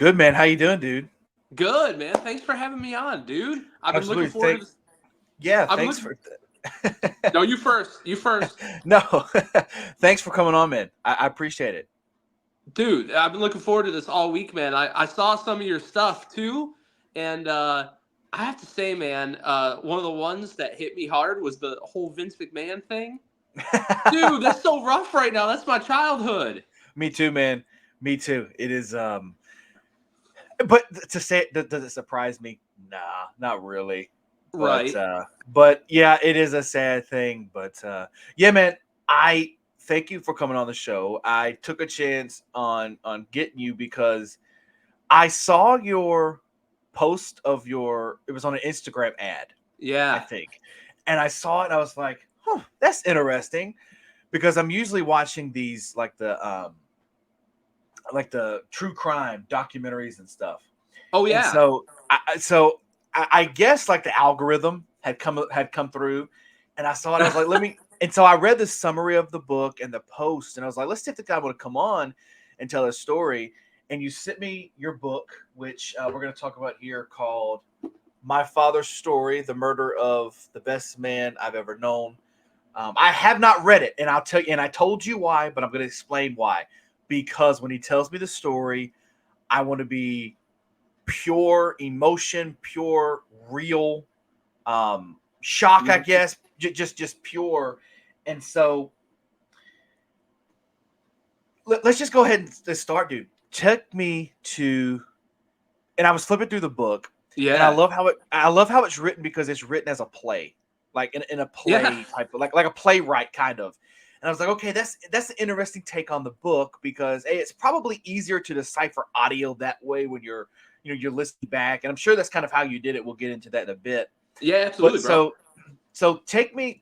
Good man. How you doing, dude? Good, man. Thanks for having me on, dude. I've been looking Absolutely. forward to this. Yeah, I've been thanks looking. for No, you first. You first, No. Thanks for coming on, man. I appreciate it. dude. I've been looking forward to this all week, man. I saw some of your stuff too, and I have to say, man, one of the ones that hit me hard was the whole Vince McMahon thing. Dude, that's so rough right now. That's my childhood. Me too, man. Me too. It is but to say it, does it surprise me? Nah, not really. But Right. yeah, it is a sad thing, but yeah, man, I thank you for coming on the show. I took a chance on getting you because I saw your post of your it was on an Instagram ad, I Yeah. think. And I saw it and I was like, huh, that's interesting because I'm usually watching these like the true crime documentaries and stuff. Oh And yeah. so I guess like the algorithm had come through and I saw it. I was like, let me and so I read the summary of the book and the post and I was like, let's see if the guy would come on and tell his story. And you sent me your book, which we're going to talk about here, called My Father's Story: The Murder of the Best Man I've Ever Known. I have not read it, and I'll tell you, and I told you why, but I'm going to explain why. Because when he tells me the story, I want to be pure emotion, pure, real shock, I Mhm. guess, just pure. And so let's just go ahead and start, dude. Take me to, and I was flipping through the book, and Yeah. I love how it's written because it's written as a play, like in a Yeah. play type of like a playwright kind of. And I was like, okay, that's an interesting take on the book because it's probably easier to decipher audio that way when you're listening back, and I'm sure that's kind of how you did it. We'll get into that in a bit. Yeah. But Absolutely, bro.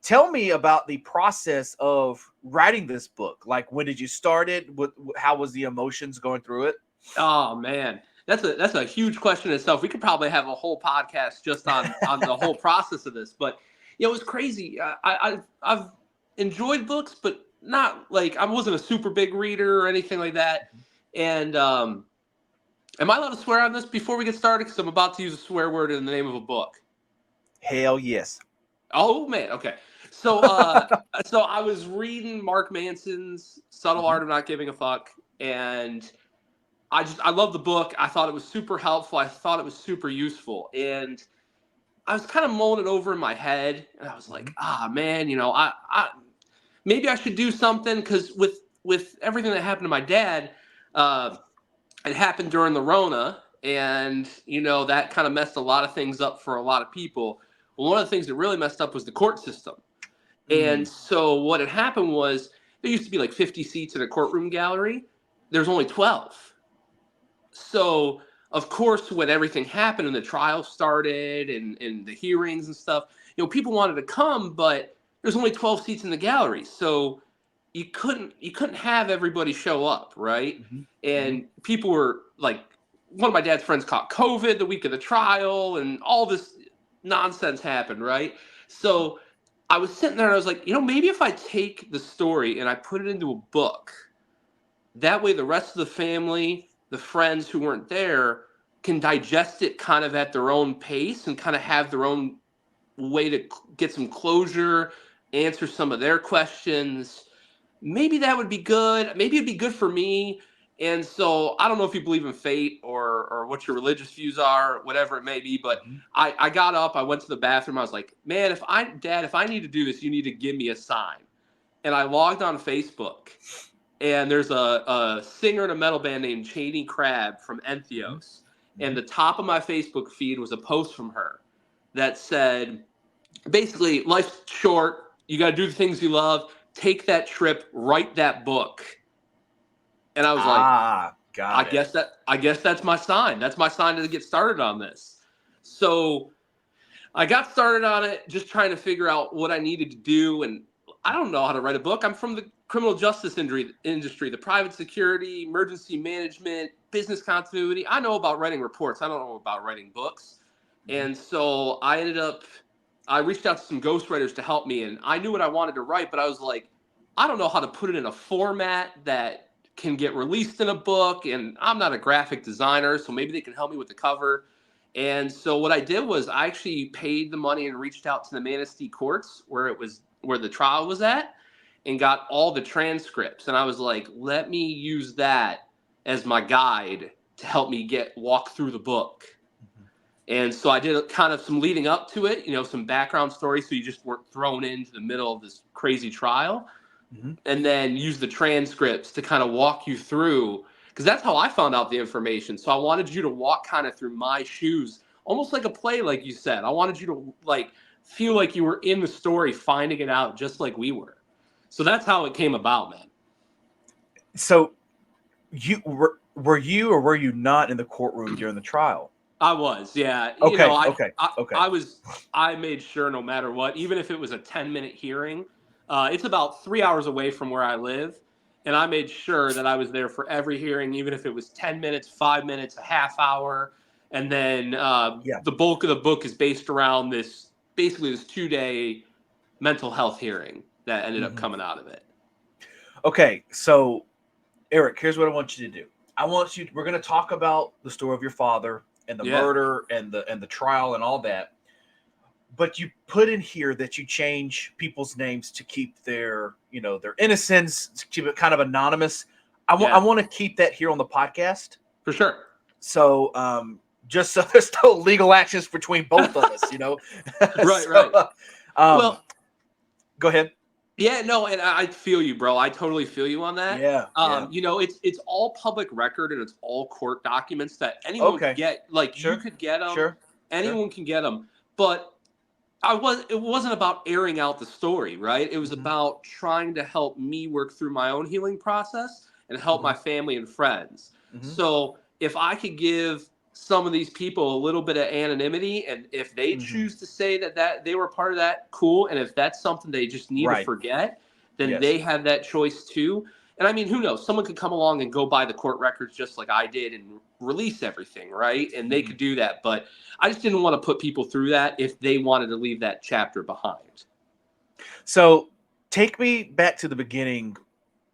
tell me about the process of writing this book. Like, when did you start it? How was the emotions going through it? Oh man, that's a huge question in itself. We could probably have a whole podcast just on the whole process of this. But it was crazy. I've enjoyed books, but not like I wasn't a super big reader or anything like that. And am I allowed to swear on this before we get started? Because I'm about to use a swear word in the name of a book. Hell yes. Oh man, okay. So I was reading Mark Manson's Subtle Mhm. Art of Not Giving a Fuck, and I love the book. I thought it was super helpful. I thought it was super useful. And I was kind of mulling it over in my head and I was like, Mhm. man, I maybe I should do something because with everything that happened to my dad, uh, it happened during the Rona, and that kind of messed a lot of things up for a lot of people. Well, one of the things that really messed up was the court system. And Mm. so what had happened was there used to be like 50 seats in a courtroom gallery. There's only 12. So of course when everything happened and the trial started and the hearings and stuff, people wanted to come, but there's only 12 seats in the gallery, so you couldn't have everybody show up, right? Mhm. Mhm. And people were like, one of my dad's friends caught COVID the week of the trial and all this nonsense happened, right? So I was sitting there and I was like, maybe if I take the story and I put it into a book, that way, the rest of the family, the friends who weren't there, can digest it kind of at their own pace and kind of have their own way to get some closure, answer some of their questions. Maybe that would be good. Maybe it'd be good for me. And so I don't know if you believe in fate or what your religious views are, whatever it may be, but Mhm. I got up, I went to the bathroom, I was like, man, if I need to do this, you need to give me a sign. And I logged on Facebook, and there's a singer in a metal band named Cheney Crab from Mhm. Entheos. And Mhm. the top of my Facebook feed was a post from her that said, basically, life's short. You got to do the things you love. Take that trip. Write that book. And I was like, Got it. I guess that's my sign. That's my sign to get started on this. So I got started on it, just trying to figure out what I needed to do. And I don't know how to write a book. I'm from the criminal justice industry, the private security, emergency management, business continuity. I know about writing reports. I don't know about writing books. Mhm. And so I reached out to some ghostwriters to help me. And I knew what I wanted to write, but I was like, I don't know how to put it in a format that can get released in a book, and I'm not a graphic designer, so maybe they can help me with the cover. And so what I did was I actually paid the money and reached out to the Manistee courts where the trial was at, and got all the transcripts. And I was like, let me use that as my guide to help me walk through the book. Mhm. And so I did kind of some leading up to it, some background story, so you just weren't thrown into the middle of this crazy trial. Mhm. And then use the transcripts to kind of walk you through, because that's how I found out the information. So I wanted you to walk kind of through my shoes, almost like a play, like you said. I wanted you to feel like you were in the story, finding it out just like we were. So that's how it came about, man. So were you or were you not in the courtroom during the trial? I was, yeah. Okay, okay, okay. I made sure no matter what, even if it was a 10-minute hearing, it's about 3 hours away from where I live. And I made sure that I was there for every hearing, even if it was 10 minutes, 5 minutes, a half hour. And then Yeah. the bulk of the book is based around basically this 2-day mental health hearing that ended up Mhm. coming out of it. Okay, so Eric, here's what I want you to do. We're going to talk about the story of your father and the Yeah. murder and the trial and all that. But you put in here that you change people's names to keep their innocence, to keep it kind of anonymous. I Yeah, want to keep that here on the podcast. for sure. So just so there's no legal actions between both of us, Right, right. so, um, Well, go ahead. yeah, no, and I feel you, bro. I totally feel you on that. Yeah, yeah. It's all public record and it's all court documents that anyone could Okay. get. Like you Sure. could get them, Sure. Sure. anyone can get them. But it wasn't about airing out the story, right? It was Hmm. about trying to help me work through my own healing process and help Hmm. my family and friends. Hmm. So if I could give some of these people a little bit of anonymity, and if they Hmm. choose to say that they were part of that, cool. And if that's something they just need to Right. forget, then Yes. they have that choice too. And I mean, who knows? Someone could come along and go by the court records just like I did and release everything, right? And they Hmm. could do that. But I just didn't want to put people through that if they wanted to leave that chapter behind. So take me back to the beginning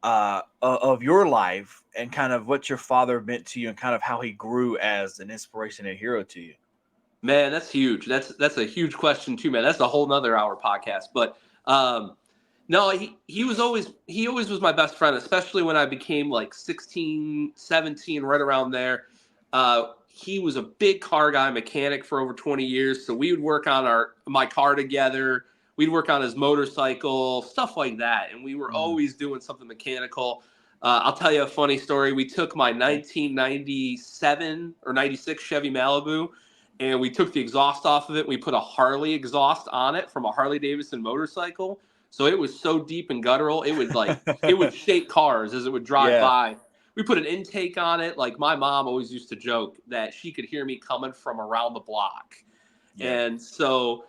of your life and kind of what your father meant to you and kind of how he grew as an inspiration and hero to you. Man, that's huge. That's a huge question too, man. That's a whole nother hour podcast. But no, he always was my best friend, especially when I became like 16, 17, right around there. He was a big car guy, mechanic for over 20 years. So we would work on my car together. We'd work on his motorcycle, stuff like that. And we were Mm, always doing something mechanical. I'll tell you a funny story. We took my okay. 1997 or 96 Chevy Malibu, and we took the exhaust off of it. We put a Harley exhaust on it from a Harley Davidson motorcycle. So it was so deep and guttural, it would shake cars as it would drive Yeah. by. We put an intake on it. Like my mom always used to joke that she could hear me coming from around the block. Yeah. And so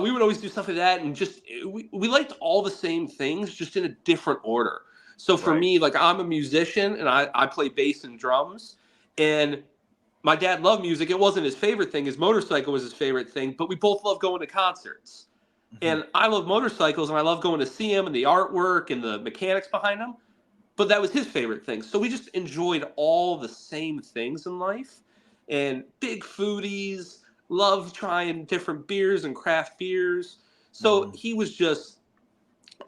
we would always do stuff like that, and just we liked all the same things, just in a different order. So for Right. me, like I'm a musician and I play bass and drums, and my dad loved music. It wasn't his favorite thing. His motorcycle was his favorite thing, but we both love going to concerts. Hmm. And I love motorcycles and I love going to see them and the artwork and the mechanics behind them. But that was his favorite thing. So we just enjoyed all the same things in life, and big foodies, love trying different beers and craft beers. So Hmm.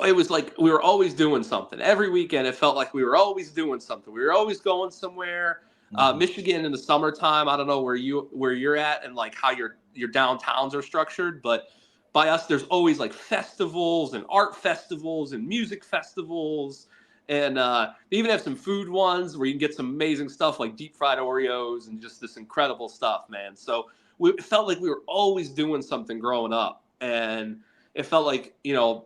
it was like we were always doing something. Every weekend, it felt like we were always doing something. We were always going somewhere. Hmm. Michigan in the summertime, I don't know where you're at and like how your downtowns are structured, but by us, there's always like festivals and art festivals and music festivals, and they even have some food ones where you can get some amazing stuff like deep fried Oreos and just this incredible stuff, man. So it felt like we were always doing something growing up, and it felt like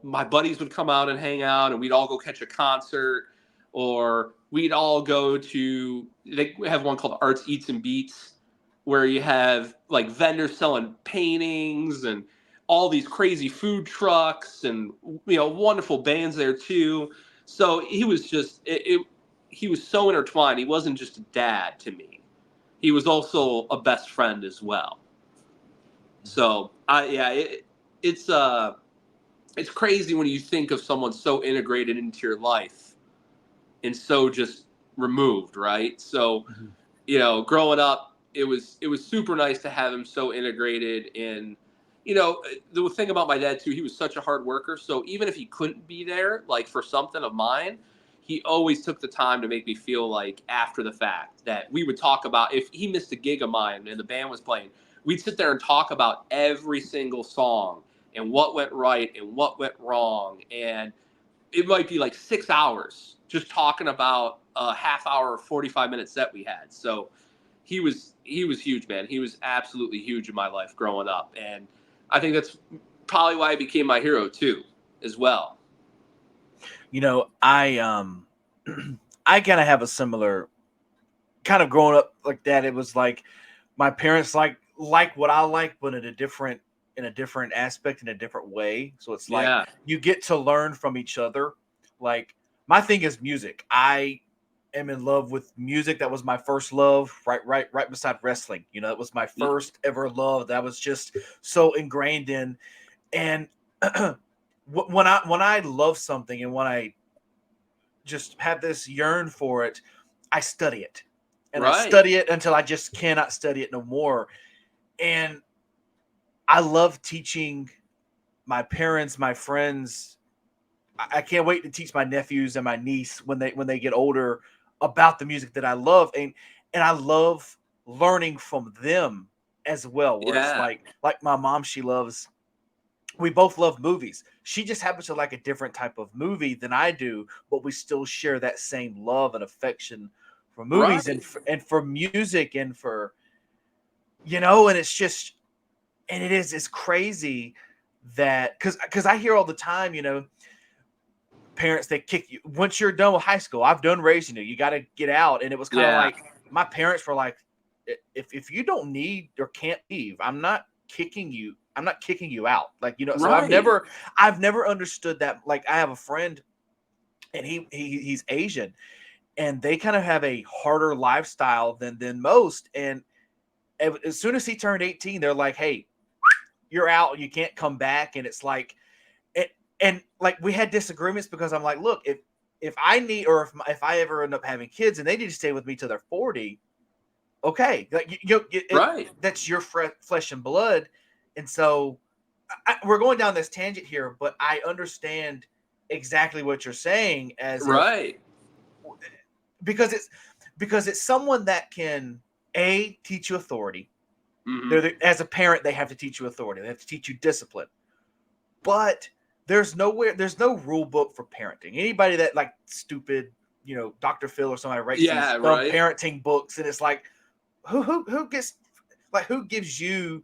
my buddies would come out and hang out and we'd all go catch a concert, or we'd all go to, they have one called Arts Eats and Beats, where you have like vendors selling paintings and all these crazy food trucks and wonderful bands there too. So he was he was so intertwined. He wasn't just a dad to me, he was also a best friend as well. So it's it's crazy when you think of someone so integrated into your life and so just removed, right? So, Mhm. growing up, it was super nice to have him so integrated in. The thing about my dad too, he was such a hard worker. So even if he couldn't be there, like for something of mine, he always took the time to make me feel like after the fact that we would talk about if he missed a gig of mine and the band was playing, we'd sit there and talk about every single song and what went right and what went wrong. And it might be like 6 hours just talking about a half hour or 45 minute set we had. So he was huge, man. He was absolutely huge in my life growing up, and I think that's probably why he became my hero too, as well. I I kind of have a similar kind of growing up like that. It was like my parents like what I like, but in a different aspect, in a different way. So it's like Yeah, you get to learn from each other. Like my thing is music. I am in love with music. That was my first love, right beside wrestling. It was my first ever love that I was just so ingrained in. And when I love something and when I just have this yearn for it, I study it. And I right. study it until I just cannot study it no more. And I love teaching my parents, my friends. I can't wait to teach my nephews and my niece when they get older about the music that I love. And I love learning from them as well. Where it's Yeah, like my mom, we both love movies. She just happens to like a different type of movie than I do, but we still share that same love and affection for movies right. and for music and for and it's just and it's crazy that because I hear all the time, parents they kick you once you're done with high school. I've done raising you. You got to get out, and it was kind of Yeah, like my parents were like, if you don't need or can't leave, I'm not kicking you. I'm not kicking you out. Like so right. I've never understood that. Like I have a friend, and he's Asian, and they kind of have a harder lifestyle than most, and as soon as he turned 18, they're like, hey, you're out, you can't come back. And it's like it, and like we had disagreements because I'm like, look, if I need or if I ever end up having kids and they need to stay with me till they're 40, okay, like Right. that's your flesh and blood. And so we're going down this tangent here, but I understand exactly what you're saying, as if Right. because it's someone that can teach you authority. Hmm. As a parent, they have to teach you authority, they have to teach you discipline. But there's no rule book for parenting. Anybody that like stupid, Dr. Phil or somebody writes these Yeah, dumb right. parenting books, and it's like, who gets like who gives you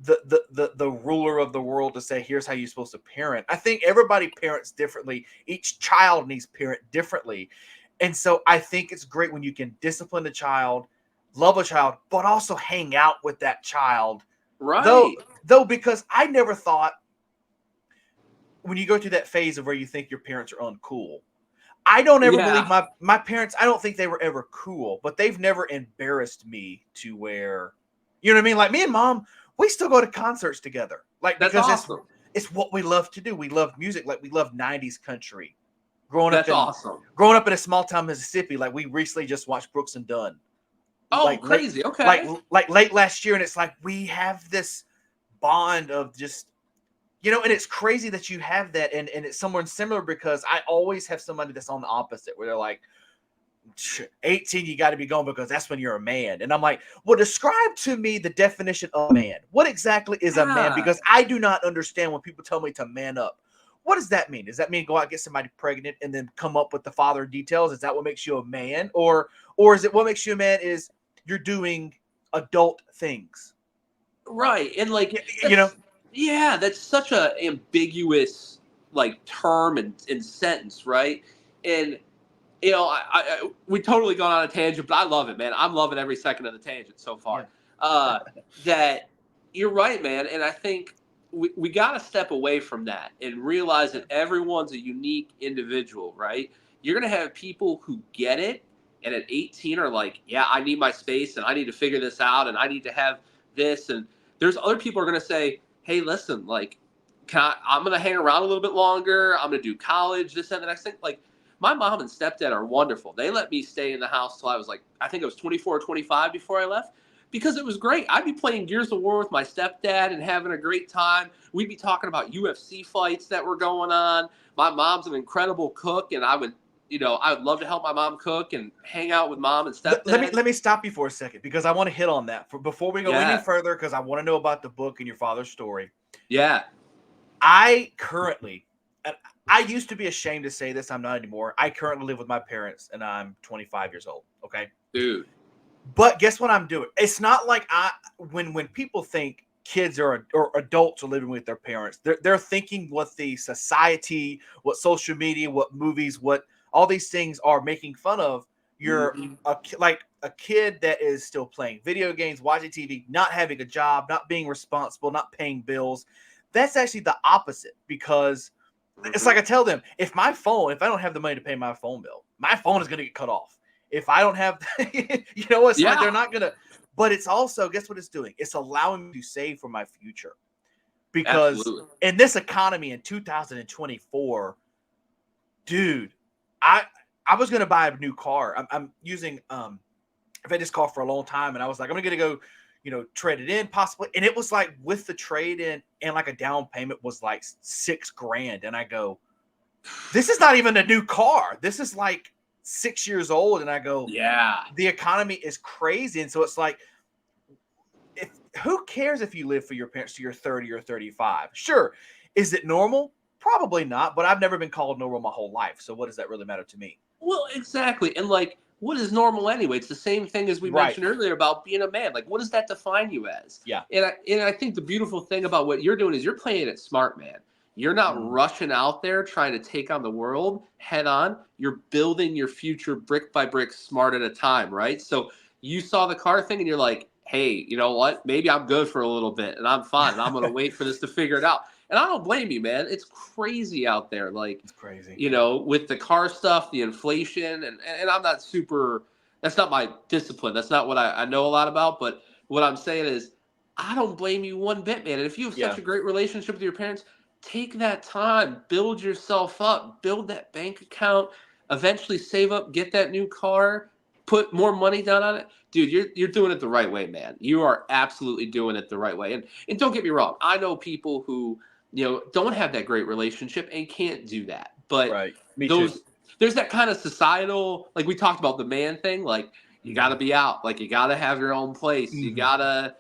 the ruler of the world to say here's how you're supposed to parent? I think everybody parents differently. Each child needs parent differently. And so I think it's great when you can discipline a child, love a child, but also hang out with that child. Though Right. though because I never thought, when you go through that phase of where you think your parents are uncool, I don't ever believe Yeah. my parents. I don't think they were ever cool, but they've never embarrassed me to where, you know what I mean? Like me and mom, we still go to concerts together, like That's because awesome. it's what we love to do. We love music, like we love '90s country. That's awesome. Growing up in a small town Mississippi, like we recently just watched Brooks and Dunn, Oh, like late, crazy. like Okay. like late last year, and it's like we have this bond of just and it's crazy that you have that, and it's someone similar, because I always have somebody that's on the opposite, where they're like, 18, you got to be gone because that's when you're a man. And I'm like, well, describe to me the definition of a man. What exactly is a man? Yeah. Because I do not understand when people tell me to man up. What does that mean? Does that mean go out and get somebody pregnant and then come up with the father details? Is that what makes you a man? Or is it what makes you a man is you're doing adult things? Right. And like Y- You know, that's yeah, that's such a ambiguous like term and sentence, right? And we totally gone on a tangent, but I love it, man. I'm loving every second of the tangent so yeah. far. That you're right, man. And I think we got to step away from that and realize that everyone's a unique individual, right? You're going to have people who get it and at 18 are like, yeah, I need my space and I need to figure this out and I need to have this. And there's other people who are going to say, hey, listen, like, I'm going to hang around a little bit longer. I'm going to do college, this and the next thing. Like, my mom and stepdad are wonderful. They let me stay in the house till I was like, I think it was 24 or 25 before I left, because it was great. I'd be playing Gears of War with my stepdad and having a great time. We'd be talking about UFC fights that were going on. My mom's an incredible cook, and I would, I would love to help my mom cook and hang out with mom and stepdad. Let me stop you for a second, because I want to hit on that before we go any Yeah. further, because I want to know about the book and your father's story. Yeah. I currently, and I used to be ashamed to say this, I'm not anymore. I currently live with my parents, and I'm 25 years old. Okay, Dude. but guess what I'm doing? It's not like when people think kids or adults are living with their parents, they're thinking what the society, what social media, what movies, what all these things are making fun of. You're like a kid that is still playing video games, watching TV, not having a job, not being responsible, not paying bills. That's actually the opposite, because it's like I tell them, if I don't have the money to pay my phone bill, my phone is going to get cut off. If I don't have, it's like they're not going to, but it's also, guess what it's doing? It's allowing me to save for my future. Because Absolutely. in this economy in 2024, dude, I was going to buy a new car. I'm using, I've had this car for a long time, and I was like, I'm going to go, trade it in possibly. And it was like, with the trade in and like a down payment was like $6,000. And I go, this is not even a new car. This is like 6 years old. And I go, yeah, the economy is crazy. And so it's like, who cares if you live for your parents to your 30 or 35? Sure. Is it normal? Probably not, but I've never been called normal my whole life. So what does that really matter to me? Well, exactly. And like, what is normal anyway? It's the same thing as we mentioned earlier about being a man. Like, what does that define you as? Yeah. And I think the beautiful thing about what you're doing is you're playing it smart, man. You're not rushing out there trying to take on the world head on. You're building your future brick by brick, smart at a time, right? So you saw the car thing and you're like, hey, you know what? Maybe I'm good for a little bit and I'm fine. And I'm going to wait for this to figure it out. And I don't blame you, man. It's crazy out there. Like, it's crazy. With the car stuff, the inflation, and I'm not super, that's not my discipline. That's not what I know a lot about. But what I'm saying is, I don't blame you one bit, man. And if you have such a great relationship with your parents, take that time, build yourself up, build that bank account, eventually save up, get that new car, put more money down on it. Dude, you're doing it the right way, man. You are absolutely doing it the right way. And don't get me wrong, I know people who don't have that great relationship and can't do that. But Me too. there's that kind of societal, like we talked about the man thing, like you got to be out, like you got to have your own place. You got to,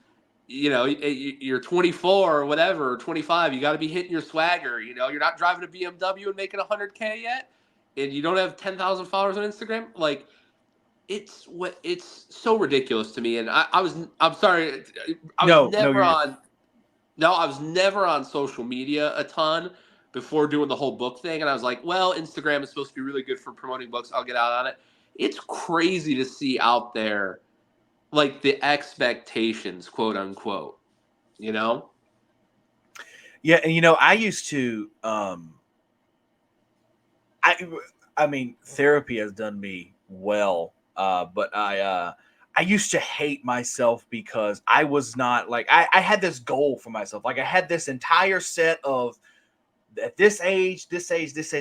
you're 24 or whatever, or 25, you got to be hitting your swagger. You're not driving a BMW and making 100K yet, and you don't have 10,000 followers on Instagram. Like, it's so ridiculous to me. And I'm sorry, I was never on social media a ton before doing the whole book thing. And I was like, well, Instagram is supposed to be really good for promoting books. I'll get out on it. It's crazy to see out there, like, the expectations, quote unquote, Yeah. And, I used to, I mean, therapy has done me well. But I used to hate myself because I was not like, I had this goal for myself. Like, I had this entire set of, at this age, I'm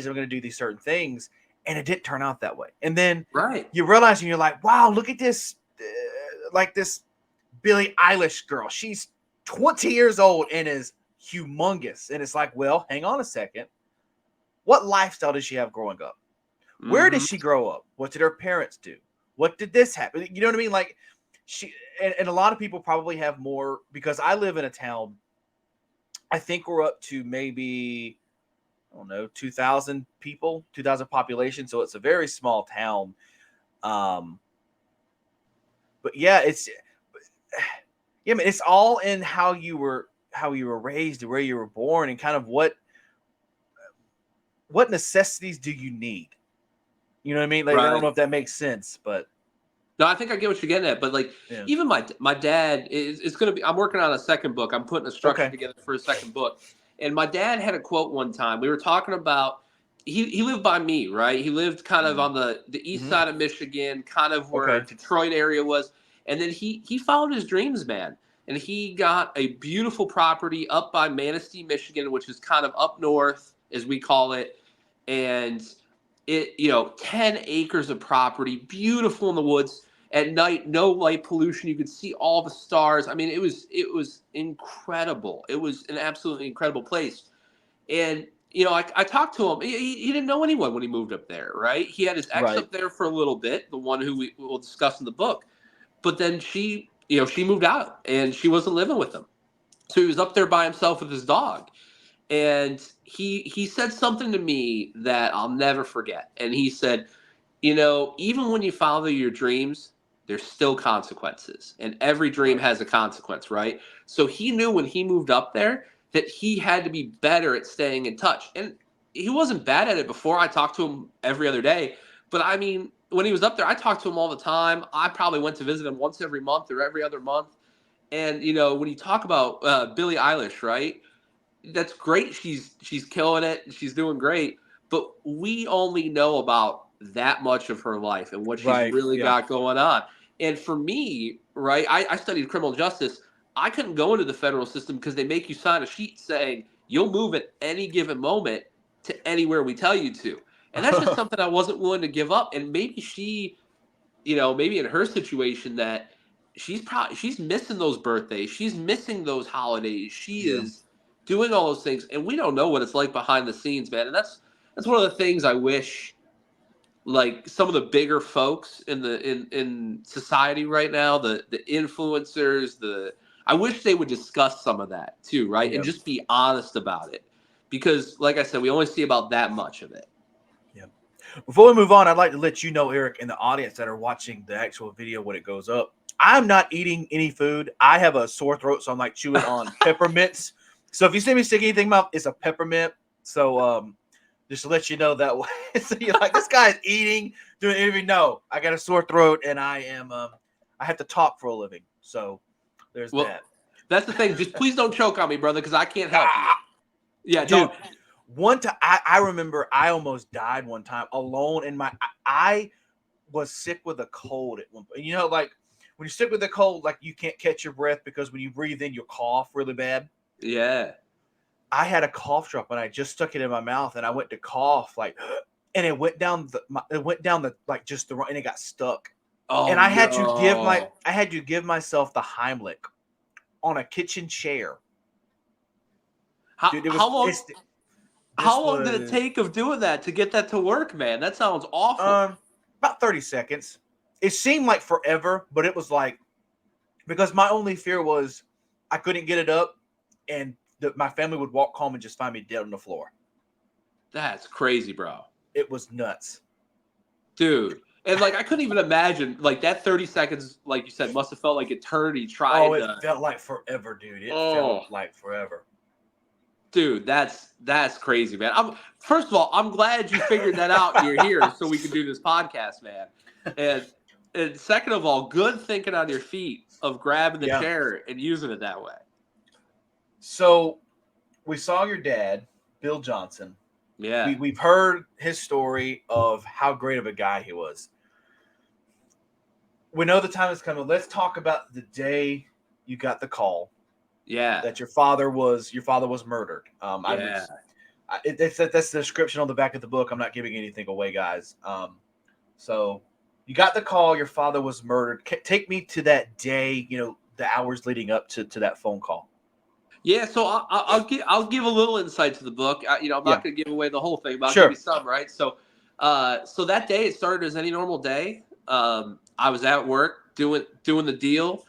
going to do these certain things. And it didn't turn out that way. And then you realize, and you're like, wow, look at this, like this Billie Eilish girl. She's 20 years old and is humongous. And it's like, well, hang on a second. What lifestyle did she have growing up? Where did she grow up? What did her parents do? What did this happen? You know what I mean? Like, she and a lot of people probably have more, because I live in a town. I think we're up to maybe, I don't know, 2,000 people, 2,000 population. So it's a very small town. But yeah, man, it's all in how you were raised, where you were born, and kind of what necessities do you need? You know what I mean? Like, I don't know if that makes sense, but no, I think I get what you're getting at. But like, even my dad is going to be. I'm working on a second book. I'm putting a structure together for a second book. And my dad had a quote one time. We were talking about. He lived by me, right? He lived kind of on the east side of Michigan, kind of where Detroit area was. And then he followed his dreams, man. And he got a beautiful property up by Manistee, Michigan, which is kind of up north, as we call it. And it 10 acres of property, beautiful in the woods. At night, no light pollution. You could see all the stars. I mean, it was incredible. It was an absolutely incredible place. And I talked to him. He didn't know anyone when he moved up there, right? He had his ex Right. up there for a little bit, the one who we will discuss in the book. But then she moved out and she wasn't living with him. So he was up there by himself with his dog. And he said something to me that I'll never forget. And he said, even when you follow your dreams, there's still consequences. And every dream Right. has a consequence, right? So he knew when he moved up there that he had to be better at staying in touch. And he wasn't bad at it before. I talked to him every other day. But I mean, when he was up there, I talked to him all the time. I probably went to visit him once every month or every other month. And when you talk about Billie Eilish, right? That's great. She's killing it. She's doing great. But we only know about that much of her life and what she's Right. really Yeah. got going on. And for me, right, I studied criminal justice. I couldn't go into the federal system because they make you sign a sheet saying you'll move at any given moment to anywhere we tell you to. And that's just something I wasn't willing to give up. And maybe maybe in her situation that she's missing those birthdays, she's missing those holidays, she Yeah. is doing all those things, and we don't know what it's like behind the scenes, man. And that's one of the things I wish, like, some of the bigger folks in society right now, the influencers, I wish they would discuss some of that too, right? And Yeah. just be honest about it, because like I said, we only see about that much of it. Yeah. Before we move on, I'd like to let you know, Eric, and the audience that are watching the actual video when it goes up, I'm not eating any food. I have a sore throat, so I'm like chewing on peppermints. So if you see me stick anything in my mouth, it's a peppermint. So just to let you know that way. So you're like, this guy's eating, doing anything. No, I got a sore throat, and I have to talk for a living. So there's Well, that. that's the thing. Just please don't choke on me, brother, because I can't help you. Ah, Yeah, dude. don't. One time, I remember I almost died one time alone in my. I was sick with a cold at one point. Like when you're sick with a cold, like you can't catch your breath because when you breathe in, you cough really bad. Yeah. I had a cough drop and I just stuck it in my mouth and I went to cough like, and it went down the like just the and it got stuck. And Oh I had to no. give myself the Heimlich on a kitchen chair, How dude. It was how long it's how this long did it was take of doing that to get that to work, man? That sounds awful. about 30 seconds. It seemed like forever, but it was like because my only fear was I couldn't get it up, and my family would walk home and just find me dead on the floor. That's crazy, bro. It was nuts. Dude. And like I couldn't even imagine like that 30 seconds, like you said, must have felt like eternity Oh, trying it to. felt like forever, dude. It felt Oh, like forever. dude, that's crazy, man. First of all, I'm glad you figured that out and you're here so we can do this podcast, man. And and second of all, good thinking on your feet of grabbing the Yeah. chair and using it that way. So we saw your dad, Bill Johnson. Yeah. We've heard his story of how great of a guy he was. We know the time is coming. Let's talk about the day you got the call Yeah. that your father was murdered. Yeah. That's the description on the back of the book. I'm not giving anything away, guys. So you got the call. Your father was murdered. Take me to that day. The hours leading up to that phone call. Yeah, so I'll give a little insight to the book. I'm Yeah, not going to give away the whole thing, but I'll give you sure. some, right? So that day it started as any normal day. I was at work doing the deal,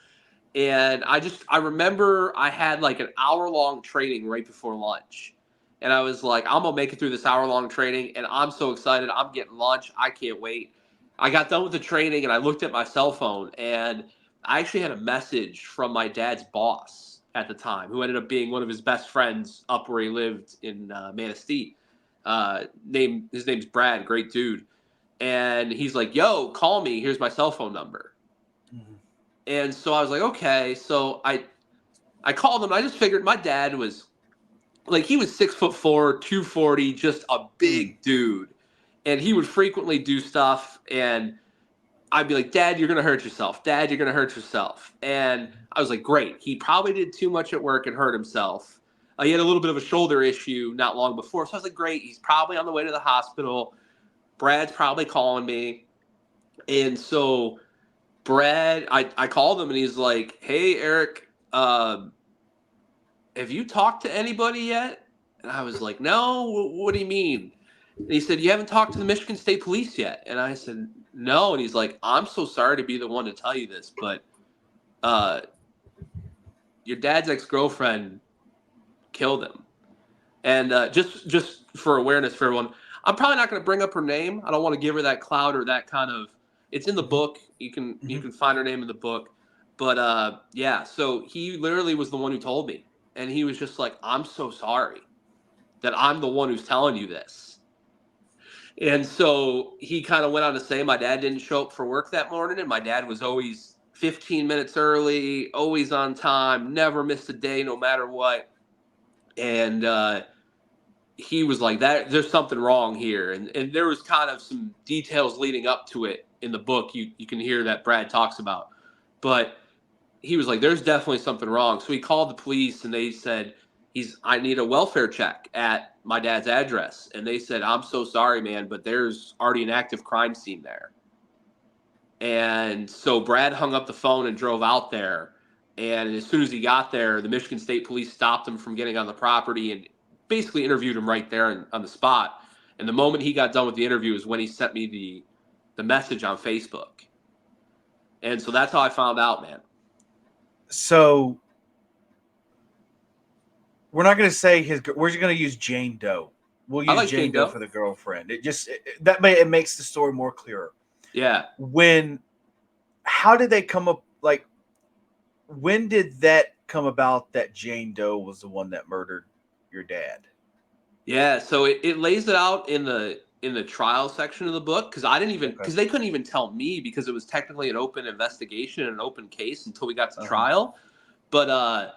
and I remember I had like an hour long training right before lunch, and I was like, I'm gonna make it through this hour long training, and I'm so excited. I'm getting lunch. I can't wait. I got done with the training, and I looked at my cell phone, and I actually had a message from my dad's boss at the time, who ended up being one of his best friends up where he lived in Manistee. His name's Brad, great dude, and he's like, "Yo, call me. Here's my cell phone number." Mhm. And so I was like, "Okay." So I called him. I just figured my dad was like he was 6'4", 240, just a Mm. big dude, and he would frequently do stuff and I'd be like, Dad, you're going to hurt yourself. Dad, you're going to hurt yourself. And I was like, great. He probably did too much at work and hurt himself. He had a little bit of a shoulder issue not long before. So I was like, great. He's probably on the way to the hospital. Brad's probably calling me. And so Brad, I called him and he's like, "Hey, Eric, have you talked to anybody yet?" And I was like, "No, what do you mean?" And he said, "You haven't talked to the Michigan State Police yet." And I said, "No." And he's like, "I'm so sorry to be the one to tell you this, but uh, your dad's ex-girlfriend killed him." And just for awareness for everyone, I'm probably not going to bring up her name. I don't want to give her that clout or that kind of. It's in the Mhm. book. You Mhm. can find her name in the book. But yeah, so he literally was the one who told me, and he was just like, "I'm so sorry that I'm the one who's telling you this." And so he kind of went on to say, my dad didn't show up for work that morning, and my dad was always 15 minutes early, always on time, never missed a day, no matter what. And he was like, that there's something wrong here. And there was kind of some details leading up to it in the book you can hear that Brad talks about. But he was like, there's definitely something wrong. So he called the police and they said, I need a welfare check at my dad's address. And they said, "I'm so sorry, man, but there's already an active crime scene there." And so Brad hung up the phone and drove out there. And as soon as he got there, the Michigan State Police stopped him from getting on the property and basically interviewed him right there on the spot. And the moment he got done with the interview is when he sent me the message on Facebook. And so that's how I found out, man. So we're not going to say his. We're just going to use Jane Doe. We'll I use like Jane Jane Doe Doe. for the girlfriend. It makes the story more clearer. Yeah. When, how did they come up? Like, when did that come about that Jane Doe was the one that murdered your dad? Yeah, so it lays it out in the trial section of the book because I didn't even Okay. because they couldn't even tell me because it was technically an open investigation and an open case until we got to Uh-huh. trial. But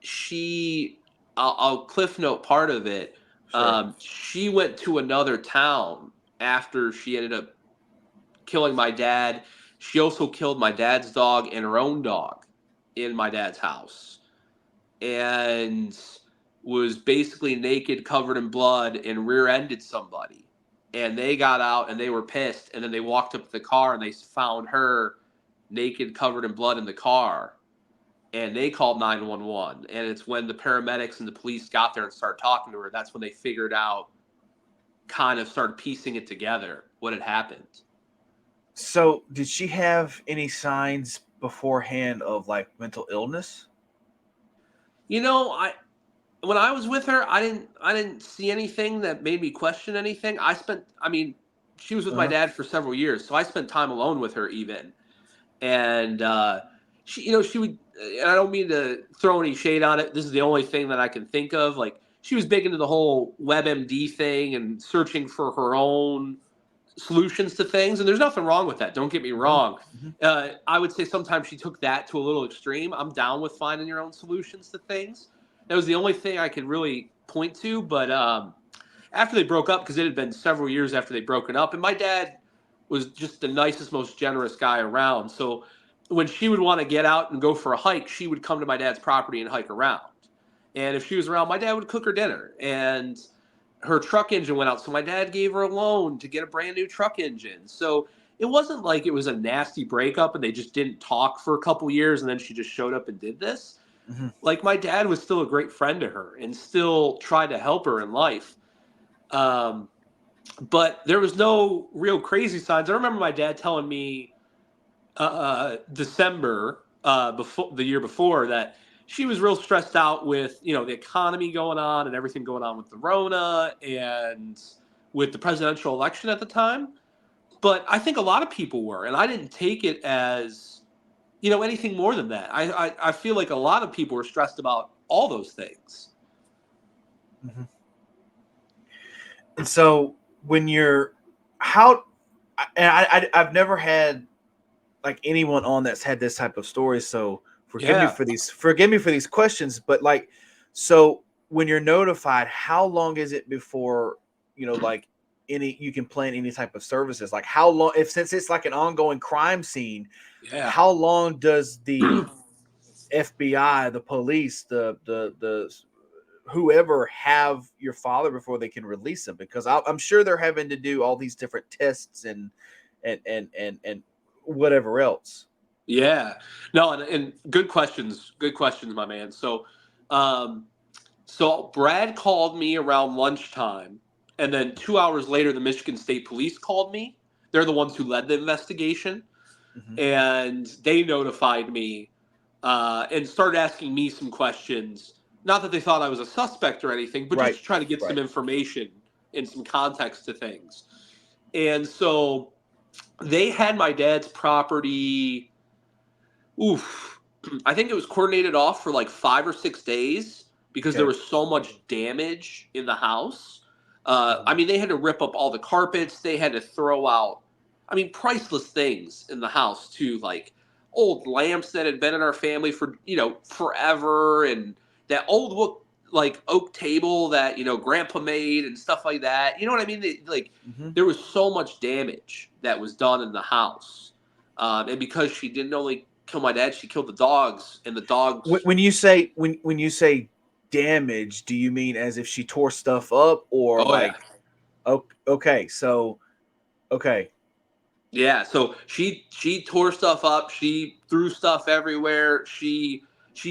she, I'll cliff note part of it. Sure. She went to another town after she ended up killing my dad. She also killed my dad's dog and her own dog in my dad's house and was basically naked, covered in blood, and rear-ended somebody. And they got out and they were pissed. And then they walked up to the car and they found her naked, covered in blood in the car. And they called 911. And it's when the paramedics and the police got there and started talking to her. That's when they figured out, kind of started piecing it together, what had happened. So, did she have any signs beforehand of like mental illness? You know, when I was with her, I didn't see anything that made me question anything. I mean, she was with my Uh-huh. dad for several years, so I spent time alone with her even. And she, she would. And I don't mean to throw any shade on it. This is the only thing that I can think of. Like she was big into the whole WebMD thing and searching for her own solutions to things. And there's nothing wrong with that. Don't get me Hmm. wrong. Hmm. I would say sometimes she took that to a little extreme. I'm down with finding your own solutions to things. That was the only thing I could really point to. But after they broke up, because it had been several years after they'd broken up, and my dad was just the nicest, most generous guy around. So when she would want to get out and go for a hike, she would come to my dad's property and hike around. And if she was around, my dad would cook her dinner. And her truck engine went out, so my dad gave her a loan to get a brand new truck engine. So it wasn't like it was a nasty breakup and they just didn't talk for a couple years and then she just showed up and did this. Hmm. Like my dad was still a great friend to her and still tried to help her in life. Um, but there was no real crazy signs. I remember my dad telling me December before the year before that she was real stressed out with the economy going on and everything going on with the Rona and with the presidential election at the time. But I think a lot of people were, and I didn't take it as anything more than that. I feel like a lot of people were stressed about all those things. Hmm. And so, when you're how, and I've never had like anyone on that's had this type of story. So Yeah. forgive me for these questions. But like, so when you're notified, how long is it before like any you can plan any type of services? Like how long, if since it's like an ongoing crime scene, Yeah. how long does the FBI, the police, the whoever have your father before they can release him? Because I'm sure they're having to do all these different tests and whatever else. Yeah. No, and good questions, my man. Um, so Brad called me around lunchtime, and then 2 hours later, the Michigan State Police called me. They're the ones who led the investigation, Hmm. and they notified me and started asking me some questions. Not that they thought I was a suspect or anything, but just Right, to try to get some right. information and some context to things. And so they had my dad's property. Oof. I think it was coordinated off for like 5 or 6 days because there Okay. was so much damage in the house. I Mhm. mean, they had to rip up all the carpets. They had to throw out, I mean, priceless things in the house too, like old lamps that had been in our family for, forever, and that old like oak table that, grandpa made and stuff like that. You know what I mean? Like, Mhm. there was so much damage that was done in the house. And because she didn't only kill my dad, she killed the dogs, and the dogs. When you say damage, do you mean as if she tore stuff up, or Oh yeah, like, okay, so okay. yeah. So she tore stuff up. She threw stuff everywhere. She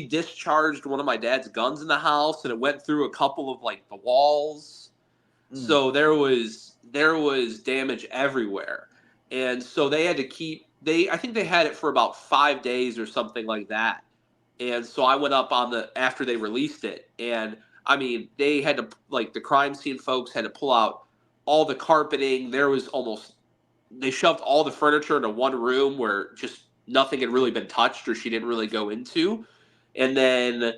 discharged one of my dad's guns in the house, and it went through a couple of like the walls. Mm. So there was damage everywhere, and so they had to keep. I think they had it for about 5 days or something like that. And so I went up on the after they released it, and I mean they had to, like, the crime scene folks had to pull out all the carpeting. There was almost They shoved all the furniture into one room where just nothing had really been touched or she didn't really go into. And then,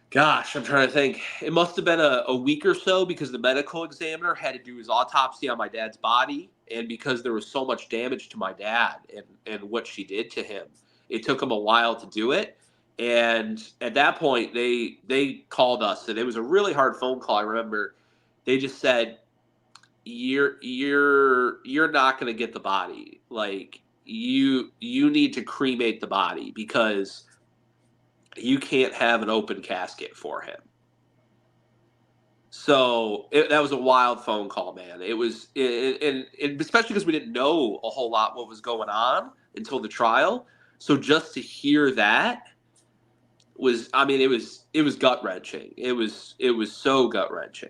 gosh, I'm trying to think. It must have been a week or so because the medical examiner had to do his autopsy on my dad's body. And because there was so much damage to my dad and what she did to him, it took him a while to do it. And at that point, they called us, and it was a really hard phone call. I remember they just said, you're not going to get the body. Like, you need to cremate the body because you can't have an open casket for him. So that was a wild phone call, man. It was, and especially because we didn't know a whole lot what was going on until the trial. So just to hear that was, I mean, it was gut wrenching. It was so gut wrenching.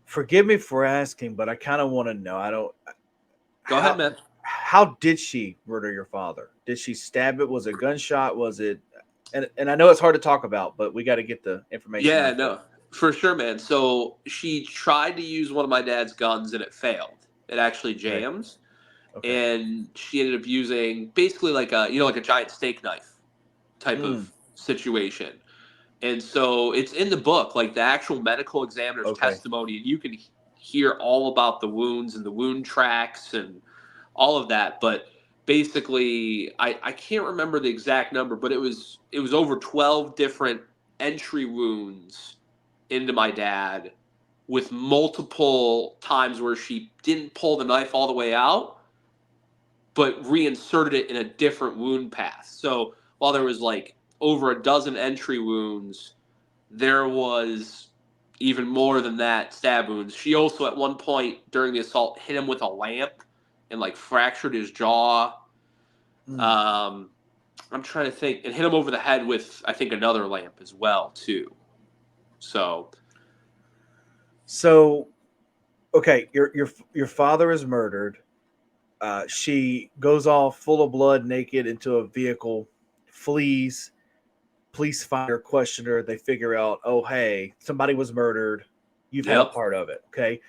Forgive me for asking, but I kind of want to know. I don't Go ahead, how man. how did she murder your father? Did she stab it? Was it a gunshot? Was it? And I know it's hard to talk about, but we got to get the information Yeah, out there. no, for sure, man. So she tried to use one of my dad's guns and it failed. It actually Okay. jams, Okay. and she ended up using basically like a giant steak knife type Mm. of situation. And so it's in the book, like the actual medical examiner's Okay. testimony, and you can hear all about the wounds and the wound tracks and all of that. But basically, I can't remember the exact number, but it was over 12 different entry wounds into my dad, with multiple times where she didn't pull the knife all the way out, but reinserted it in a different wound path. So while there was like over a dozen entry wounds, there was even more than that stab wounds. She also, at one point during the assault, hit him with a lamp and like fractured his jaw. Mm. Um, I'm trying to think, and hit him over the head with, I think, another lamp as well too. So So okay, your father is murdered. She goes off full of blood, naked, into a vehicle, flees. Police find her, question her. They figure out, oh hey, somebody was murdered. You've had a yep. part of it. Okay.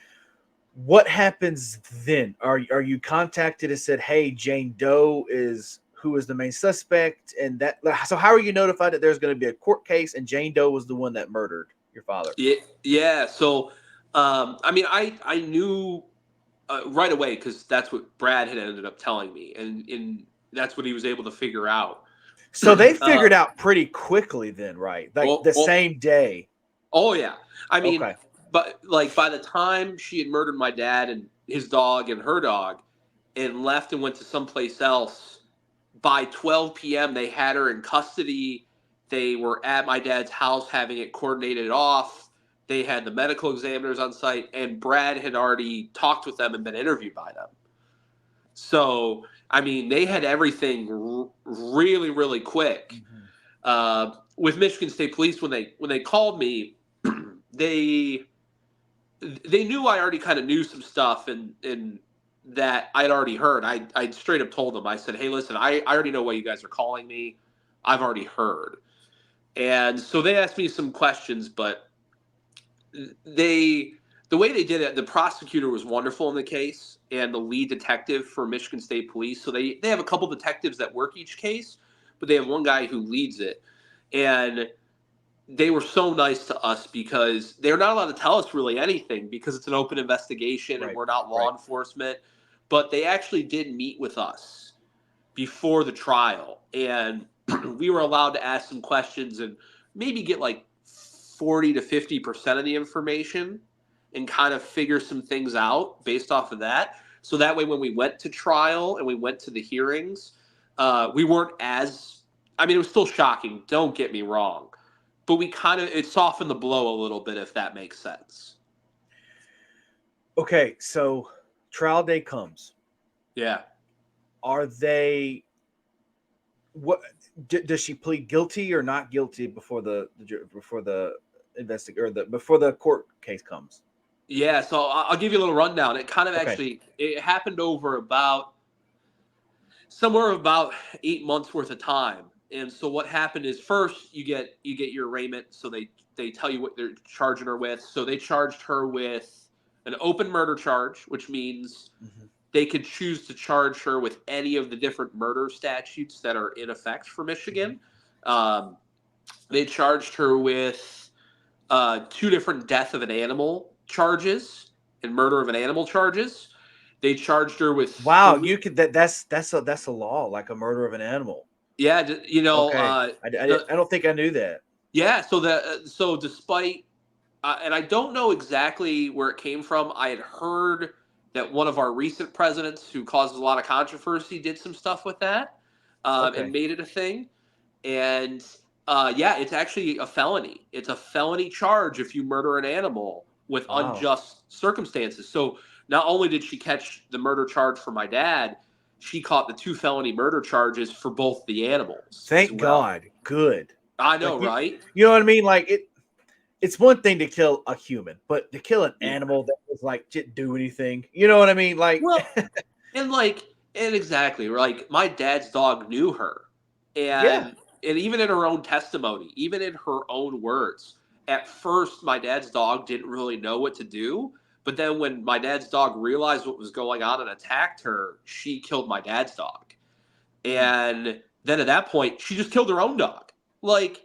What happens then? Are you contacted and said, hey, Jane Doe is who is the main suspect? And that, so how are you notified that there's going to be a court case and Jane Doe was the one that murdered your father? Yeah, yeah. So, I mean, I knew right away because that's what Brad had ended up telling me, and that's what he was able to figure out. So they uh, figured out pretty quickly then, right? Like oh, the oh, same day. oh yeah. I mean, Okay. but like by the time she had murdered my dad and his dog and her dog, and left and went to someplace else, by 12 p.m. they had her in custody They were at my dad's house having it coordinated off. They had the medical examiners on site, and Brad had already talked with them and been interviewed by them. So, I mean, they had everything really, really quick. With Michigan State Police, when they called me, they knew I already kind of knew some stuff and that I'd already heard. I straight up told them, I said, hey, listen, I already know why you guys are calling me. I've already heard. And so they asked me some questions, but the way they did it, the prosecutor was wonderful in the case, and the lead detective for Michigan State Police. So they have a couple detectives that work each case, but they have one guy who leads it. And they were so nice to us because they're not allowed to tell us really anything because it's an open investigation and we're not law enforcement. But they actually did meet with us before the trial, and we were allowed to ask some questions and maybe get like 40 to 50% of the information and kind of figure some things out based off of that. So that way, when we went to trial and we went to the hearings, we weren't as, I mean, it was still shocking. Don't get me wrong, but we kind of, it softened the blow a little bit, if that makes sense. Okay, so trial day comes. Yeah. Are they, what does she plead guilty or not guilty before the before the court case comes? Yeah, so I'll give you a little rundown. It kind of Okay. actually, it happened over about somewhere about 8 months worth of time. And so what happened is, first you get your arraignment. So they tell you what they're charging her with. So they charged her with an open murder charge, which means they could choose to charge her with any of the different murder statutes that are in effect for Michigan. They charged her with two different death of an animal charges and murder of an animal charges. They charged her with Wow, three. you could that's a law, like a murder of an animal. Yeah, you know, Okay, I don't think I knew that. yeah. So despite, and I don't know exactly where it came from. I had heard that one of our recent presidents, who caused a lot of controversy, did some stuff with that, and Okay, made it a thing. And yeah, it's actually a felony. It's a felony charge if you murder an animal with wow, unjust circumstances. So not only did she catch the murder charge for my dad, she caught the two felony murder charges for both the animals as thank well. God, good. I Like know, right? you know what I mean? Like it's one thing to kill a human, but to kill an Yeah. animal that was like didn't do anything. You know what I mean? Like Well, and exactly, like my dad's dog knew her, yeah, and even in her own testimony, even in her own words, at first my dad's dog didn't really know what to do, but then when my dad's dog realized what was going on and attacked her, she killed my dad's dog. And then at that point, she just killed her own dog. Like,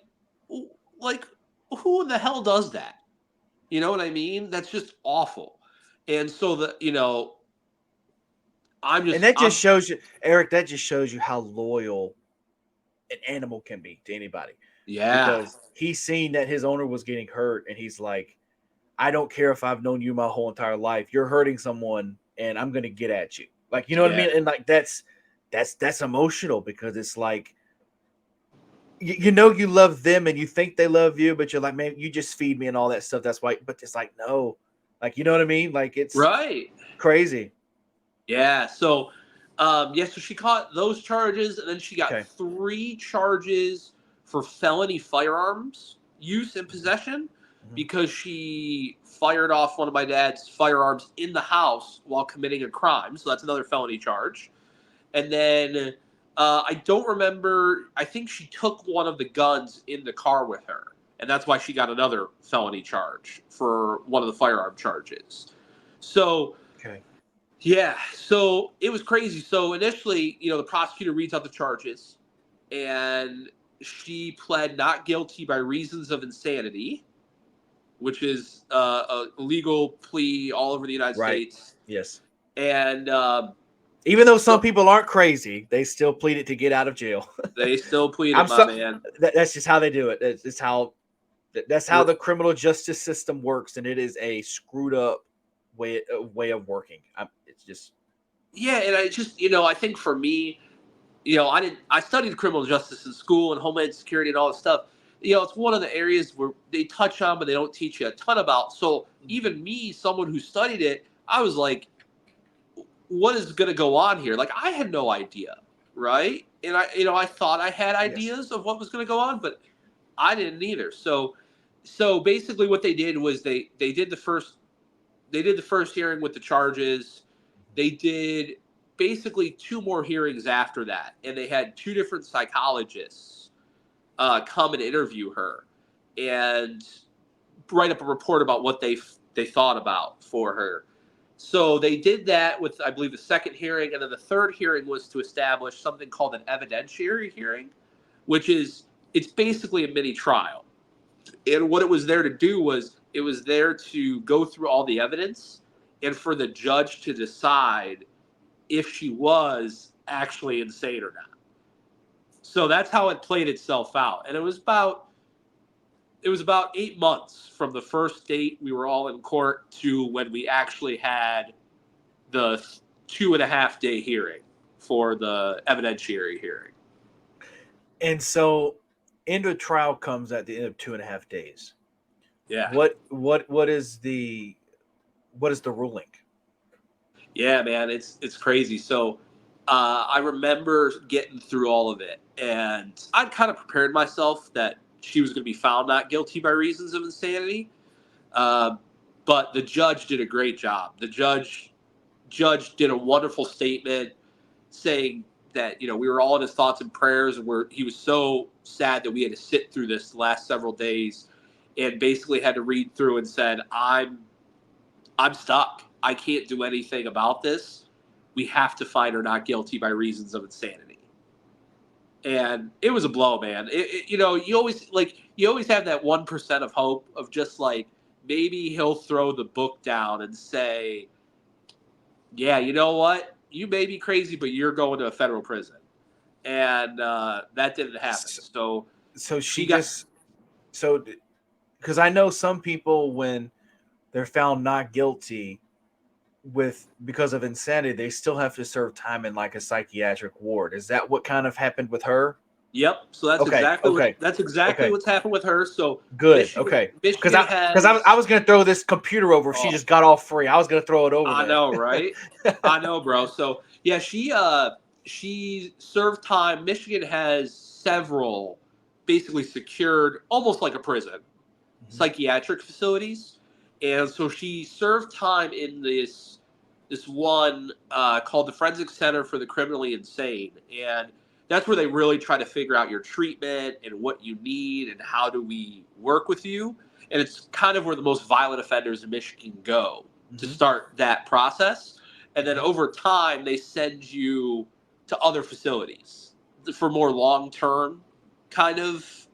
like who in the hell does that? You know what I mean? That's just awful. And so and that just I'm shows you, Eric. That just shows you how loyal an animal can be to anybody, yeah. because he's seen that his owner was getting hurt, and he's like, I don't care if I've known you my whole entire life. You're hurting someone, and I'm gonna get at you. Like, you know what I Yeah. mean? And like that's emotional, because it's like you know you love them and you think they love you, but you're like, man, you just feed me and all that stuff. That's why. But it's like, no, like, you know what I mean? Like, it's Right. crazy. Yeah. So, yeah. So she caught those charges, and then she got Okay. three charges for felony firearms use and possession because she fired off one of my dad's firearms in the house while committing a crime. So that's another felony charge. And then I don't remember. I think she took one of the guns in the car with her, and that's why she got another felony charge for one of the firearm charges. So Okay. yeah, so it was crazy. So initially, the prosecutor reads out the charges, and she pled not guilty by reasons of insanity, which is a legal plea all over the United Right. States. Yes. And Even though some so people aren't crazy, they still pleaded to get out of jail. they still plead it, I'm my so man. that's just how they do it. That's how the criminal justice system works, and it is a screwed up way of working. It's just Yeah, and I just, I think for me, I studied criminal justice in school and homeland security and all this stuff. It's one of the areas where they touch on, but they don't teach you a ton about. So even me, someone who studied it, I was like, what is going to go on here? Like, I had no idea, right? And I thought I had Yes. ideas of what was going to go on, but I didn't either. So basically, what they did was they did the first hearing with the charges. They did basically two more hearings after that, and they had two different psychologists come and interview her and write up a report about what they thought about for her. So they did that with, I believe, the second hearing, and then the third hearing was to establish something called an evidentiary hearing, which is it's basically a mini trial. And what it was there to do was it was there to go through all the evidence and for the judge to decide if she was actually insane or not. So that's how it played itself out. And it was about 8 months from the first date we were all in court to when we actually had the 2.5 day hearing for the evidentiary hearing. And so, end of trial comes at the end of 2.5 days. Yeah. What is the ruling? Yeah, man, it's crazy. So I remember getting through all of it, and I'd kind of prepared myself that she was going to be found not guilty by reasons of insanity. Uh, but the judge did a great job. The judge did a wonderful statement saying that we were all in his thoughts and prayers, and he was so sad that we had to sit through this the last several days, and basically had to read through and said, I'm stuck. I can't do anything about this. We have to find her not guilty by reasons of insanity. And it was a blow, man. You always have that 1% of hope of just like maybe he'll throw the book down and say, "Yeah, you know what? You may be crazy, but you're going to a federal prison." And that didn't happen. S- So So she she got. just so because I know some people when they're found not guilty with because of insanity, they still have to serve time in like a psychiatric ward. Is that what kind of happened with her? Yep. So that's Okay, exactly what okay, that's exactly okay, what's happened with her. So good. Michigan Okay, because Michigan I has. was gonna throw this computer over if she Oh, just got off free. I was gonna throw it over I there. know, right? I know, bro. So yeah, she served time. Michigan has several basically secured, almost like a prison, Mhm. psychiatric facilities, and so she served time in this one called the Forensic Center for the Criminally Insane, and that's where they really try to figure out your treatment and what you need and how do we work with you. And it's kind of where the most violent offenders in Michigan go to Mhm. start that process. And then Mhm. over time, they send you to other facilities for more long term kind of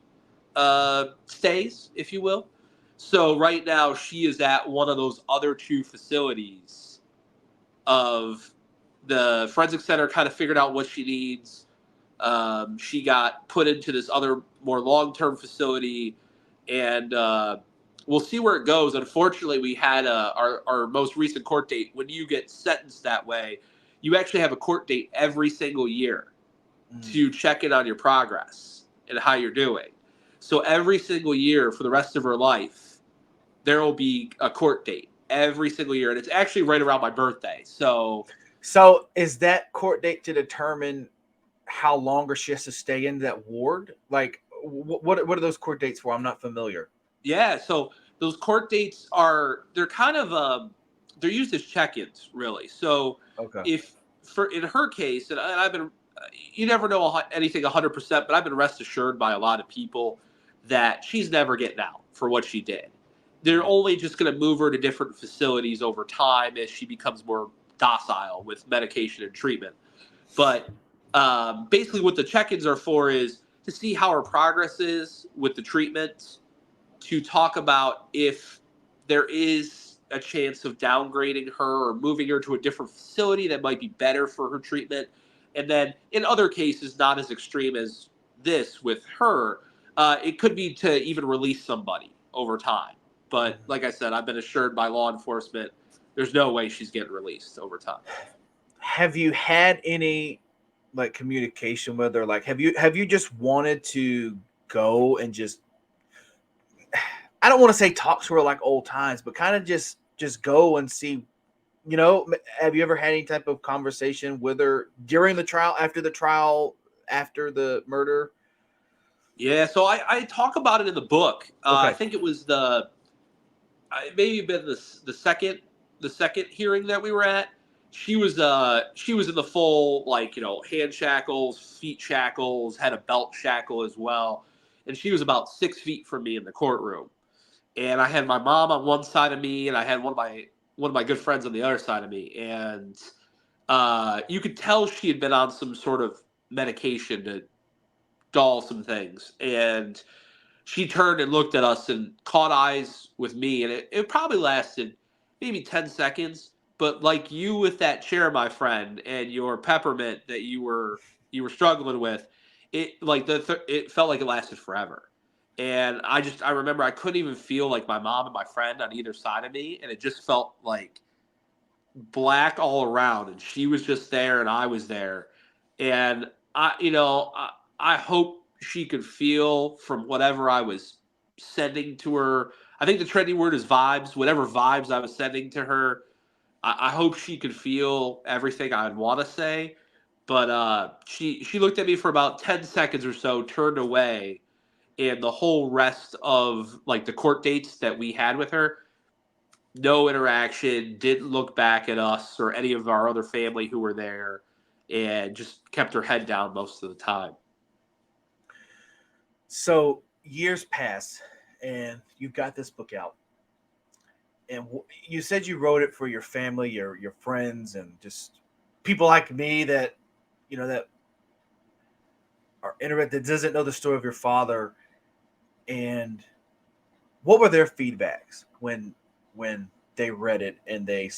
stays, if you will. So right now, she is at one of those other two facilities of the forensic center. Kind of figured out what she needs. She got put into this other more long term facility, and we'll see where it goes. Unfortunately, we had our most recent court date. When you get sentenced that way, you actually have a court date every single year Mm. to check in on your progress and how you're doing. So every single year for the rest of her life, there will be a court date every single year, and it's actually right around my birthday. So So is that court date to determine how longer she has to stay in that ward? Like, what are those court dates for? I'm not familiar. yeah, so those court dates they're kind of they're used as check-ins, really. So Okay. if for in her case, and I've been, you never know anything 100%, but I've been rest assured by a lot of people that she's never getting out for what she did. They're Mhm. only just going to move her to different facilities over time as she becomes more docile with medication and treatment. But basically, what the check-ins are for is to see how her progress is with the treatment, to talk about if there is a chance of downgrading her or moving her to a different facility that might be better for her treatment. And then in other cases, not as extreme as this with her, it could be to even release somebody over time. But Mhm. like I said, I've been assured by law enforcement there's no way she's getting released over time. Have you had any? like communication with her? Like, have you just wanted to go and just, I don't want to say talk to her like old times, but kind of just go and see, have you ever had any type of conversation with her during the trial, after the murder? Yeah, so I talk about it in the book. I Okay. think it was maybe been the second hearing that we were at. She was in the full, like, hand shackles, feet shackles, had a belt shackle as well, and she was about 6 feet from me in the courtroom. And I had my mom on one side of me, and I had one of my good friends on the other side of me, and you could tell she had been on some sort of medication to dull some things, and she turned and looked at us and caught eyes with me, and it probably lasted maybe 10 seconds. But like you with that chair, my friend, and your peppermint that you were struggling with, it felt like it lasted forever. And I remember I couldn't even feel like my mom and my friend on either side of me, and it just felt like black all around, and she was just there and I was there. And I hope she could feel from whatever I was sending to her. I think the trendy word is vibes. Whatever vibes I was sending to her, I hope she could feel everything I'd want to say. But she looked at me for about 10 seconds or so, turned away, and the whole rest of, like, the court dates that we had with her, no interaction, didn't look back at us or any of our other family who were there, and just kept her head down most of the time. So years pass, and you've got this book out, and you said you wrote it for your family, your friends, and just people like me that that are interested, that doesn't know the story of your father. And what were their feedbacks when they read it, and they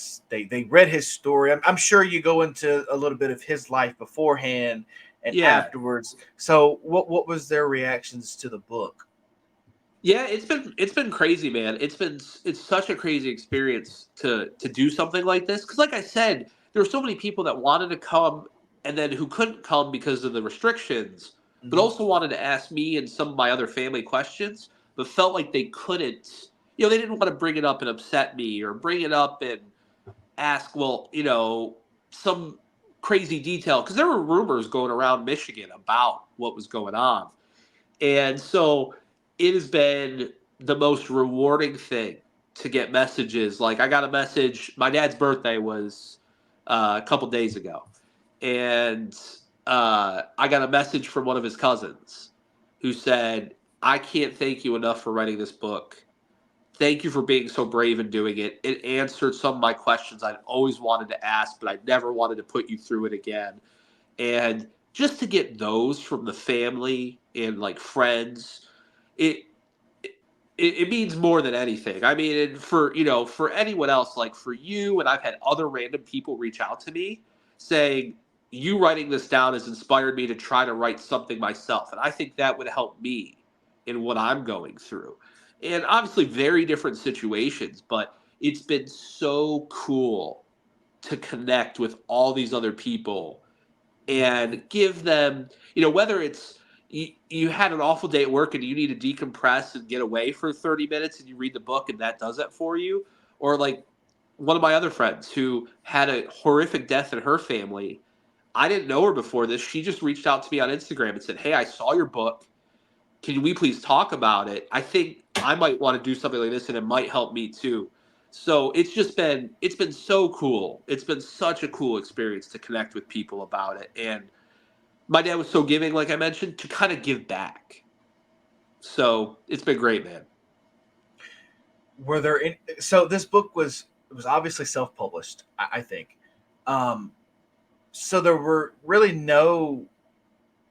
read his story? I'm sure you go into a little bit of his life beforehand and Yeah. afterwards. So what was their reactions to the book? Yeah, it's been crazy, man. It's such a crazy experience to do something like this, because, like I said, there were so many people that wanted to come, and then who couldn't come because of the restrictions, but Mm-hmm. also wanted to ask me and some of my other family questions, but felt like they couldn't. They didn't want to bring it up and upset me, or bring it up and ask, well, some crazy detail, because there were rumors going around Michigan about what was going on. And so it has been the most rewarding thing to get messages. Like, I got a message, my dad's birthday was a couple days ago. And I got a message from one of his cousins who said, I can't thank you enough for writing this book. Thank you for being so brave in doing it. It answered some of my questions I'd always wanted to ask, but I never wanted to put you through it again. And just to get those from the family and, like, friends, it it, it means more than anything. I mean, and for anyone else, like for you, and I've had other random people reach out to me saying, you writing this down has inspired me to try to write something myself, and I think that would help me in what I'm going through. And obviously very different situations, but it's been so cool to connect with all these other people and give them, whether it's you had an awful day at work and you need to decompress and get away for 30 minutes, and you read the book and that does it for you, or like one of my other friends who had a horrific death in her family. I didn't know her before this. She just reached out to me on Instagram and said, hey, I saw your book. Can we please talk about it? I think I might want to do something like this, and it might help me too. So it's been so cool. It's been such a cool experience to connect with people about it. And my dad was so giving, like I mentioned, to kind of give back. So it's been great, man. Were there so this book was obviously self-published, I think. um so there were really no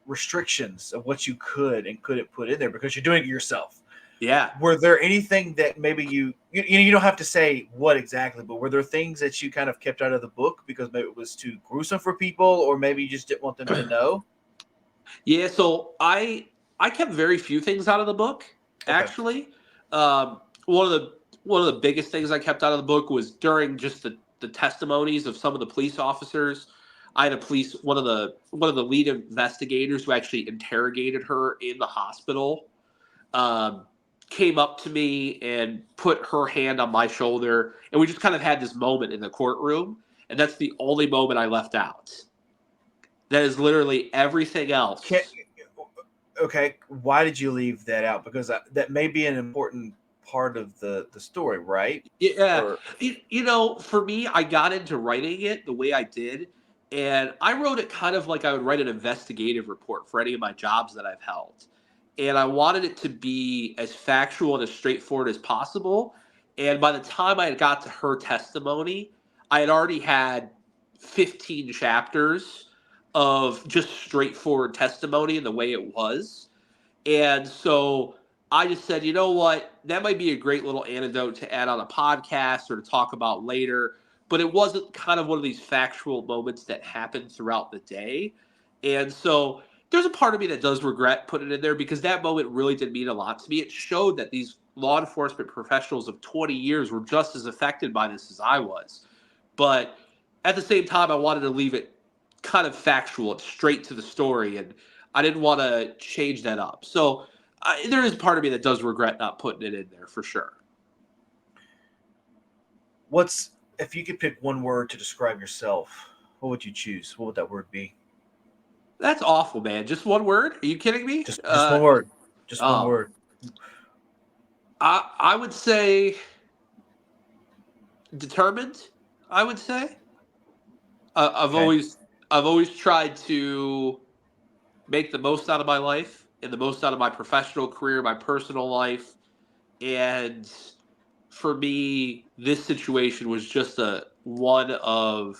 restrictions of what you could and couldn't put in there because you're doing it yourself. Yeah. Were there anything that maybe you don't have to say what exactly, but were there things that you kind of kept out of the book because maybe it was too gruesome for people, or maybe you just didn't want them to know? Yeah, so I kept very few things out of the book, Okay. actually. One of the biggest things I kept out of the book was during just the testimonies of some of the police officers. I had one of the lead investigators who actually interrogated her in the hospital, um, came up to me and put her hand on my shoulder, and we just kind of had this moment in the courtroom, and that's the only moment I left out. That is literally everything Can, else. okay, why did you leave that out? Because that may be an important part of the story, right? Yeah, Or for me, I got into writing it the way I did, and I wrote it kind of like I would write an investigative report for any of my jobs that I've held. And I wanted it to be as factual and as straightforward as possible. And by the time I got to her testimony, I had already had 15 chapters of just straightforward testimony and the way it was. And so I just said, you know what? That might be a great little anecdote to add on a podcast or to talk about later. But it wasn't kind of one of these factual moments that happened throughout the day. And so there's a part of me that does regret putting it in there because that moment really did mean a lot to me. It showed that these law enforcement professionals of 20 years were just as affected by this as I was. But at the same time, I wanted to leave it kind of factual and straight to the story. And I didn't want to change that up. So there is part of me that does regret not putting it in there for sure. what's if you could pick one word to describe yourself, what would you choose? What would that word be? That's awful, man. Just one word? Are you kidding me? Just one word. Just one Oh, word. I would say determined. I would say uh, I've Okay. always I've always tried to make the most out of my life and the most out of my professional career, my personal life, and for me, this situation was just a one of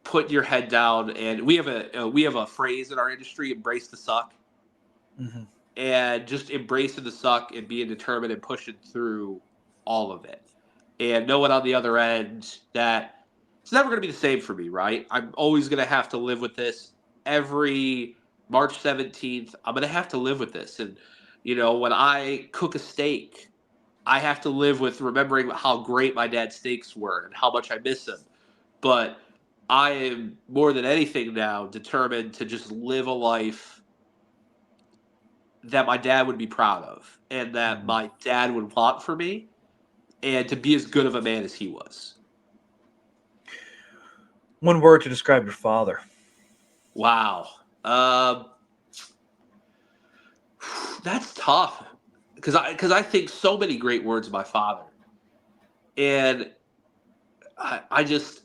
put your head down. And we have a phrase in our industry: embrace the suck, Hmm. and just embracing the suck and being determined and pushing through all of it, and knowing on the other end that it's never going to be the same for me. Right? I'm always going to have to live with this. Every March 17th, I'm going to have to live with this. And when I cook a steak, I have to live with remembering how great my dad's steaks were and how much I miss him. But I am more than anything now determined to just live a life that my dad would be proud of and that Hmm. my dad would want for me, and to be as good of a man as he was. One word to describe your father. Wow. Um, that's tough because I think so many great words of my father. And I just.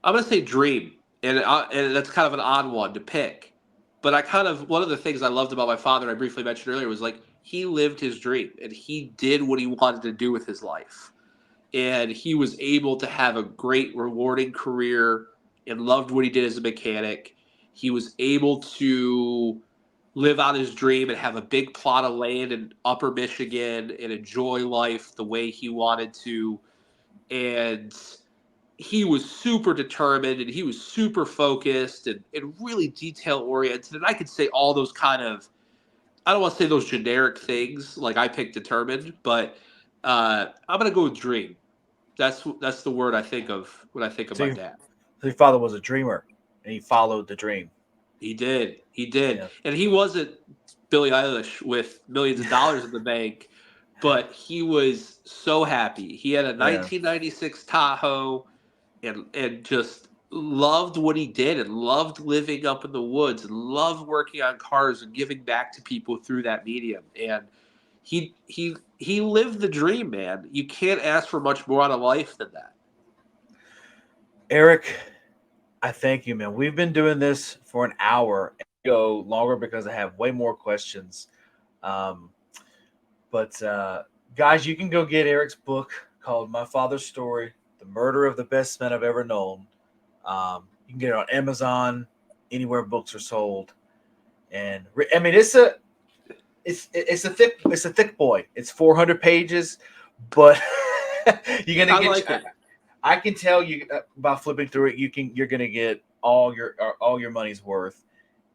I'm gonna say dream, and that's kind of an odd one to pick. But one of the things I loved about my father, I briefly mentioned earlier, was like he lived his dream and he did what he wanted to do with his life, and he was able to have a great, rewarding career and loved what he did as a mechanic. He was able to live out his dream and have a big plot of land in Upper Michigan and enjoy life the way he wanted to, and he was super determined and he was super focused and really detail oriented. And I could say all those kind of, I don't want to say those generic things like I picked determined, but I'm gonna go with dream. That's the word I think of when I think of So my your, dad. so your father was a dreamer, and he followed the dream. He did, Yeah. and he wasn't Billie Eilish with millions of dollars in the bank, but he was so happy. He had a Yeah. 1996 Tahoe and just loved what he did and loved living up in the woods and loved working on cars and giving back to people through that medium. And he lived the dream, man. You can't ask for much more out of life than that. Eric, I thank you, man. We've been doing this for an hour. Go longer because I have way more questions. Um, but guys, you can go get Eric's book called "My Father's Story: The Murder of the Best Man I've Ever Known." You can get it on Amazon, anywhere books are sold. And I mean, it's a thick boy. It's 400 pages, but you're gonna I get. like it. I can tell you by flipping through it, you're gonna get all your money's worth.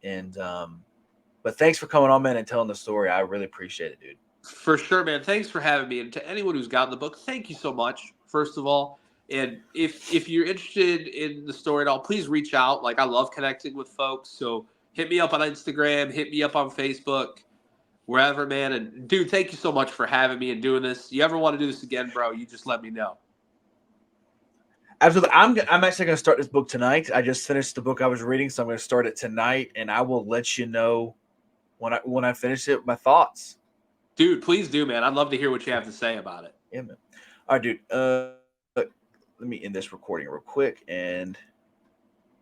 And but thanks for coming on, man, and telling the story. I really appreciate it, dude. For sure, man. Thanks for having me. And to anyone who's gotten the book, thank you so much, first of all. And if you're interested in the story at all, please reach out. Like, I love connecting with folks. So hit me up on Instagram, hit me up on Facebook, wherever, man. And dude, thank you so much for having me and doing this. You ever want to do this again, bro, you just let me know. Absolutely. I'm actually going to start this book tonight. I just finished the book I was reading, so I'm going to start it tonight, and I will let you know when I finish it, my thoughts. Dude, please do, man. I'd love to hear what you have to say about it. Yeah, man. All right, dude. Let me end this recording real quick, and